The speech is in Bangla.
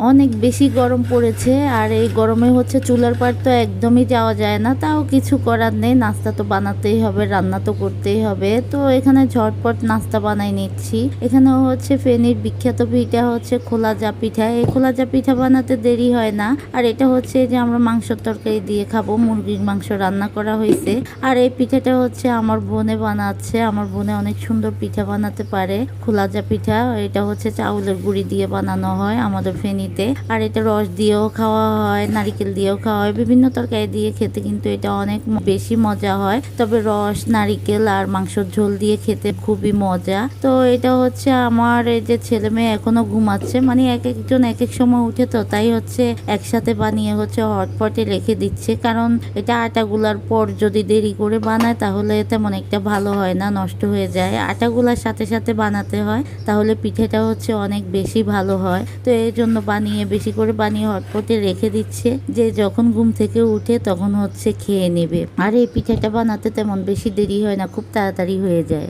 অনেক বেশি গরম পড়েছে আর এই গরমে হচ্ছে চুলার পাড় তো একদমই যাওয়া যায় না, তাও কিছু করার নেই, নাস্তা তো বানাতেই হবে, রান্না তো করতেই হবে। তো এখানে ঝটপট নাস্তা বানাই নিচ্ছি। এখানে হচ্ছে ফেনীর বিখ্যাত পিঠা হচ্ছে খোলা জা পিঠা। এই খোলা জা পিঠা বানাতে দেরি হয় না। আর এটা হচ্ছে যে আমরা মাংসের তরকারি দিয়ে খাবো, মুরগির মাংস রান্না করা হয়েছে। আর এই পিঠাটা হচ্ছে আমার বোনে বানাচ্ছে। আমার বোনে অনেক সুন্দর পিঠা বানাতে পারে। খোলা জা পিঠা এটা হচ্ছে চাউলের গুঁড়ি দিয়ে বানানো হয় আমাদের ফেনীতে। আর এটা রস দিয়েও খাওয়া হয়, নারিকেল দিয়েও খাওয়া হয়, বিভিন্ন তরকারি দিয়ে খেতে কিন্তু এটা অনেক বেশি মজা হয়। তবে রস, নারিকেল আর মাংসর ঝোল দিয়ে খেতে খুবই মজা। তো এটা হচ্ছে আমার এই যে ছেলে মেয়ে এখনো ঘুমাচ্ছে, মানে এক একজন এক এক সময় উঠে, তো তাই হচ্ছে একসাথে বানিয়ে হচ্ছে হটপটে রেখে দিচ্ছে। কারণ এটা আটাগুলার পর যদি দেরি করে বানায় তাহলে তেমন একটা ভালো হয় না, নষ্ট হয়ে যায়। আটাগুলার সাথে সাথে বানাতে হয়, তাহলে পিঠেটা হচ্ছে অনেক বেশি ভালো হয়। তো এই জন্য বেশি করে বানিয়ে হটপটে রেখে দিচ্ছে, যে যখন ঘুম থেকে উঠে তখন হচ্ছে খেয়ে নেবে। আর এই পিঠাটা বানাতে তেমন বেশি দেরি হয় না, খুব তাড়াতাড়ি হয়ে যায়।